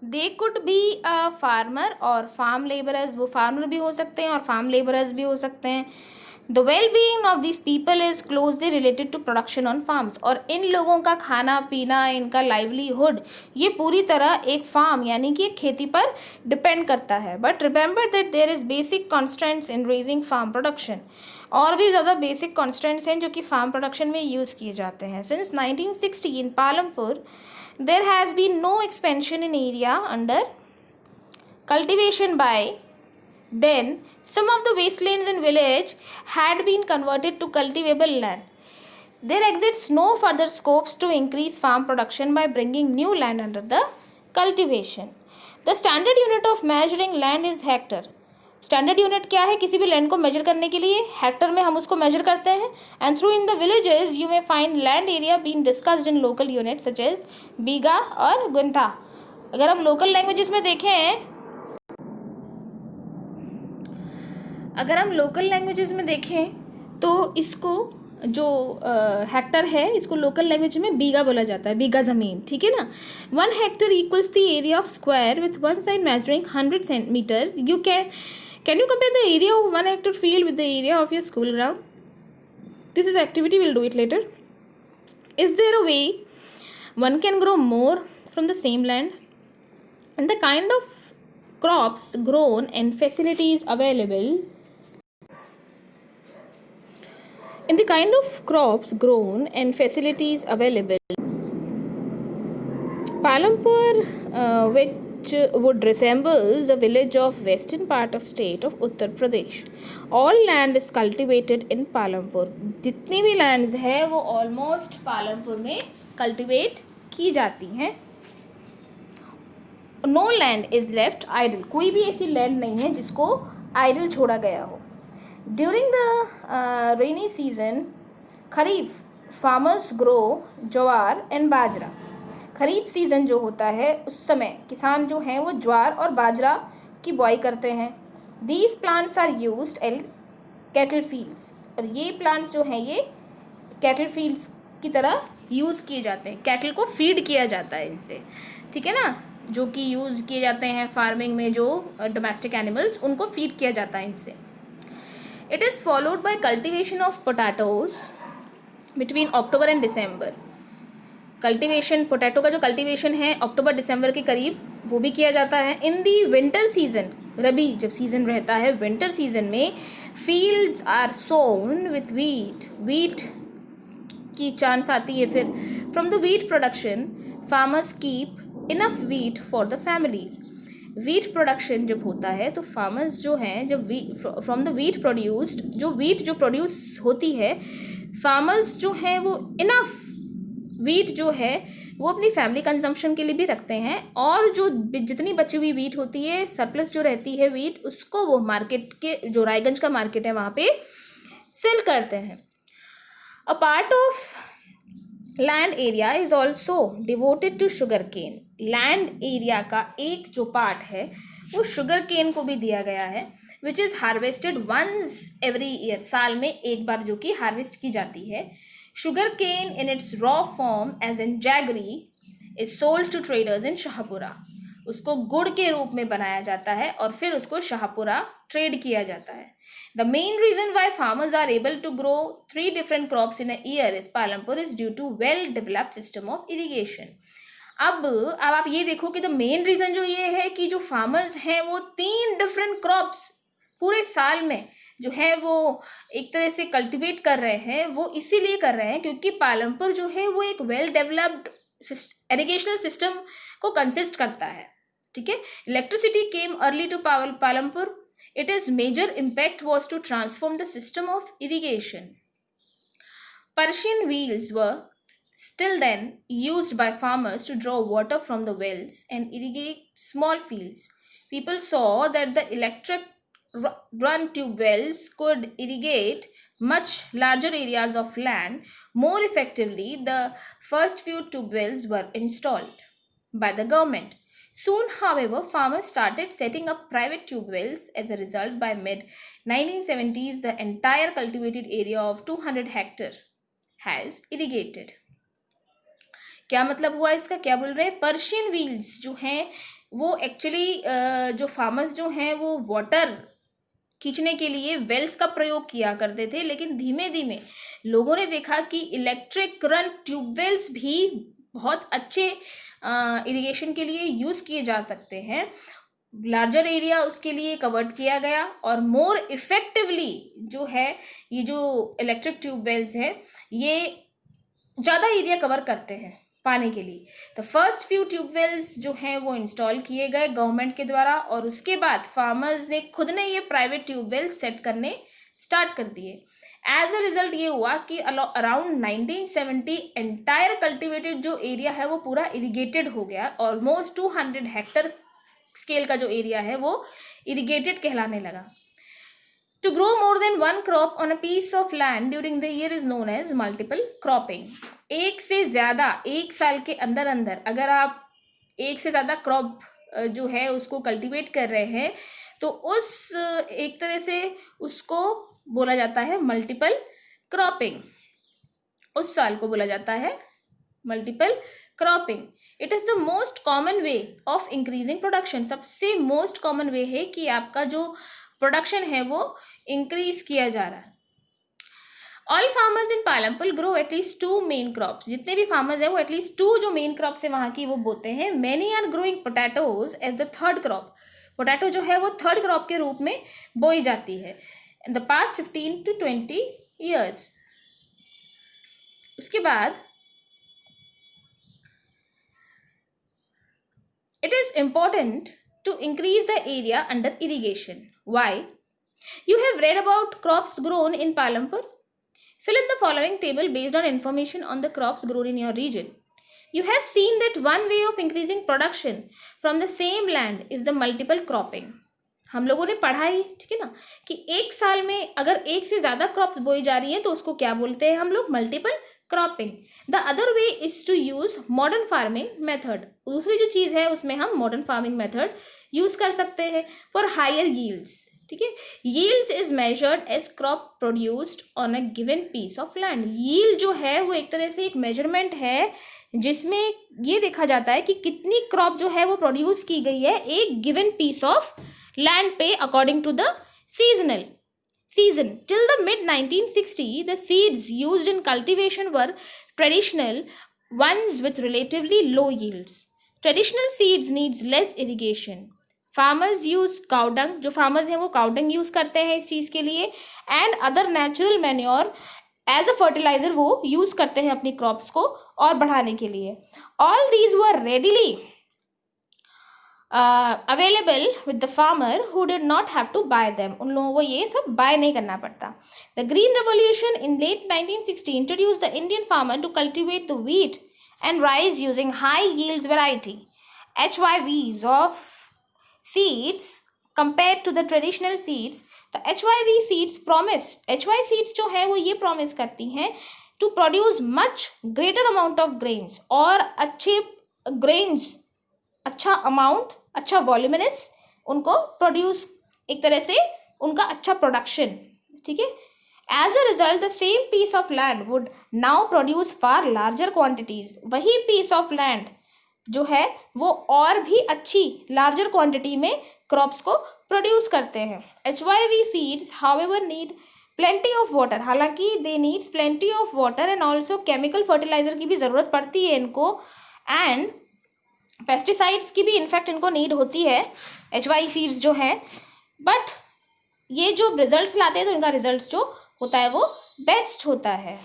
They could be a farmer और farm labourers, वो farmer भी हो सकते हैं और फार्म लेबरर्स भी हो सकते हैं. The well being of this people is closely related to production on farms, और इन लोगों का खाना पीना, इनका लाइवलीहुड, ये पूरी तरह एक फार्म यानी कि एक खेती पर डिपेंड करता है. But remember that there is basic constants in raising farm production. और भी ज़्यादा बेसिक कॉन्स्टेंट्स हैं जो कि फार्म प्रोडक्शन में यूज़ किए जाते हैं. Since 1960 in Palampur there has been no expansion in area under cultivation by then. Some of the wastelands in village had been converted to cultivable land. There exists no further scopes to increase farm production by bringing new land under the cultivation. The standard unit of measuring land is hectare. Standard unit क्या है किसी भी land को major करने के लिए? Hector में हम उसको मेजर करते हैं. And through in the villages you may find land area being discussed in local unit such as bigha और गुंठा. अगर हम लोकल लैंग्वेजेस में देखें, तो इसको जो हेक्टर है इसको लोकल लैंग्वेज में बीघा बोला जाता है, बीघा ज़मीन. ठीक है ना. 1 hectare equals the area of square with one side measuring 100 centimetre. You Can you compare the area of 1 hectare field with the area of your school ground? This is activity, we'll do it later. Is there a way one can grow more from the same land? And the kind of crops grown and facilities available. In the kind of crops grown and facilities available, Palampur, which would resemble the village of western part of state of Uttar Pradesh. All land is cultivated in Palampur. जितनी भी lands है वो almost Palampur में cultivate की जाती हैं. No land is left idle. कोई भी ऐसी land नहीं है जिसको idle छोड़ा गया हो. During the rainy season, kharif farmers grow jowar and bajra. Kharif season जो होता है उस समय किसान जो हैं वो ज्वार और बाजरा की बुआई करते हैं. दीज प्लांट्स आर यूज्ड एल कैटल फील्ड्स, और ये प्लांट्स जो हैं ये कैटल फील्ड्स की तरह यूज़ किए जाते हैं. कैटल को फीड किया जाता है इनसे. ठीक है ना. जो कि यूज़ किए जाते हैं फार्मिंग में, जो डोमेस्टिक एनिमल्स, उनको फीड किया जाता है इनसे. It is followed by cultivation of potatoes between October and December. Cultivation, potato का जो कल्टीवेशन है अक्टूबर दिसंबर के करीब वो भी किया जाता है. इन दी विंटर सीजन, रबी जब सीजन रहता है विंटर सीजन में, fields are sown with wheat की चांस आती है. फिर from the wheat production farmers keep enough wheat for the families. Wheat production जब होता है तो फार्मर्स जो हैं, जब फ्रॉम द वीट प्रोड्यूस्ड, जो वीट जो प्रोड्यूस होती है, फार्मर्स जो हैं वो इनफ वीट जो है वो अपनी फैमिली कंजम्पशन के लिए भी रखते हैं, और जो जितनी बची हुई वीट होती है, सरप्लस जो रहती है वीट, उसको वो मार्केट के, जो रायगंज का मार्केट है वहाँ पे सेल करते हैं. A part of land area is also devoted to sugar cane. Land area का एक जो पार्ट है वो शुगर केन को भी दिया गया है, which is harvested once every year. साल में एक बार जो कि हार्वेस्ट की जाती है. Sugar cane in its raw form as in jaggery is sold to traders in Shahpura. उसको गुड़ के रूप में बनाया जाता है और फिर उसको शाहपुरा ट्रेड किया जाता है. The main reason why farmers are able to grow 3 different crops in a year is Palampur is due to well developed system of irrigation. अब आप ये देखो कि द मेन रीज़न जो ये है कि जो फार्मर्स हैं वो 3 डिफरेंट क्रॉप्स पूरे साल में जो है वो एक तरह से कल्टिवेट कर रहे हैं. वो इसीलिए कर रहे हैं क्योंकि पालमपुर जो है वो एक वेल डेवलप्ड इरिगेशनल सिस्टम को कंसिस्ट करता है. ठीक है. Electricity came early to Palampur. It is major impact was to transform the system of irrigation. Persian wheels were still then used by farmers to draw water from the wells and irrigate small fields. People saw that the electric run tube wells could irrigate much larger areas of land more effectively. The first few tube wells were installed by the government. Soon, however, farmers started setting up private tube wells. As a result, by mid-1970s, the entire cultivated area of 200 hectare has irrigated. क्या मतलब हुआ इसका? क्या बोल रहे हैं? Persian wheels जो हैं वो एक्चुअली जो फार्मर्स जो हैं वो वाटर खींचने के लिए वेल्स का प्रयोग किया करते थे, लेकिन धीमे धीमे लोगों ने देखा कि इलेक्ट्रिक रन ट्यूबवेल्स भी बहुत अच्छे इरिगेशन के लिए यूज़ किए जा सकते हैं। लार्जर एरिया उसके लिए कवर्ड किया गया और मोर इफेक्टिवली जो है ये जो इलेक्ट्रिक ट्यूबवेल्स है ये ज़्यादा एरिया कवर करते हैं पाने के लिए। तो फर्स्ट फ्यू ट्यूबवेल्स जो हैं वो इंस्टॉल किए गए गवर्नमेंट के द्वारा और उसके बाद फार्मर्स ने खुद ने ये प्राइवेट ट्यूबवेल्स सेट करने स्टार्ट कर दिए। एज अ रिजल्ट ये हुआ कि अराउंड 1970 एंटायर कल्टिवेटेड जो एरिया है वो पूरा इरिगेटेड हो गया। ऑलमोस्ट 200 हेक्टर स्केल का जो एरिया है वो इरिगेटेड कहलाने लगा। To grow more than one crop on a piece of land during the year is known as multiple cropping. एक से ज़्यादा एक साल के अंदर अंदर अगर आप एक से ज़्यादा क्रॉप जो है उसको कल्टीवेट कर रहे हैं तो उस एक तरह से उसको बोला जाता है मल्टीपल क्रॉपिंग। उस साल को बोला जाता है multiple cropping. It is the most common way of increasing production. सबसे मोस्ट कॉमन वे है कि आपका जो प्रोडक्शन है वो इंक्रीज किया जा रहा है। All farmers in Palampur grow at least 2 main crops. जितने भी फार्मर्स हैं वो एटलीस्ट 2 जो मेन क्रॉप्स है वहाँ की वो बोते हैं। Many are growing potatoes as the third crop. Potato जो है वो थर्ड क्रॉप के रूप में बोई जाती है in the past 15 to 20 years. उसके बाद it is important to increase the area under irrigation. Why? You have read about crops grown in Palampur. Fill in the following table based on information on the crops grown in your region. You have seen that one way of increasing production from the same land is the multiple cropping. हम लोगों ने पढ़ा ही, ठीक है ना, कि एक साल में अगर एक से ज़्यादा क्रॉप्स बोई जा रही हैं तो उसको क्या बोलते हैं हम लोग? Multiple cropping. The other way is to use modern farming method. दूसरी जो चीज़ है उसमें हम मॉडर्न फार्मिंग मेथड यूज़ कर सकते हैं फॉर हायर यील्ड्स। ठीक है, yields is measured as crop produced on a given piece of land. Yield जो है वो एक तरह से एक मेजरमेंट है जिसमें ये देखा जाता है कि कितनी क्रॉप जो है वो प्रोड्यूस की गई है एक गिवन पीस ऑफ लैंड पे according to the season. Till the mid 1960, the seeds used in cultivation were traditional ones with relatively low yields. Traditional seeds needs less irrigation. Farmers use cow dung, जो farmers हैं वो cow dung use करते हैं इस चीज़ के लिए, and other natural manure as a fertilizer वो use करते हैं अपनी crops को और बढ़ाने के लिए. All these were readily available with the farmer who did not have to buy them. उन लोगों को ये सब buy नहीं करना पड़ता. The Green Revolution in late 1960 introduced the Indian farmer to cultivate the wheat and rice using high yields variety HYVs of seeds compared to the traditional seeds. The HYV seeds promise, HY seeds जो है वो ये promise करती हैं to produce much greater amount of grains और अच्छे grains, अच्छा amount, अच्छा वॉल्यूमिनस उनको प्रोड्यूस, एक तरह से उनका अच्छा प्रोडक्शन। ठीक है, as a result the same piece of land would now produce far larger quantities. वही पीस ऑफ लैंड जो है वो और भी अच्छी लार्जर क्वांटिटी में क्रॉप्स को प्रोड्यूस करते हैं। HYV seeds however need plenty of water. हालांकि they needs plenty of water and also chemical fertilizer की भी ज़रूरत पड़ती है इनको, एंड पेस्टिसाइड्स की भी इनफैक्ट इनको नीड होती है HY सीड्स जो है। बट ये जो रिजल्ट्स लाते हैं तो इनका रिजल्ट जो होता है वो बेस्ट होता है।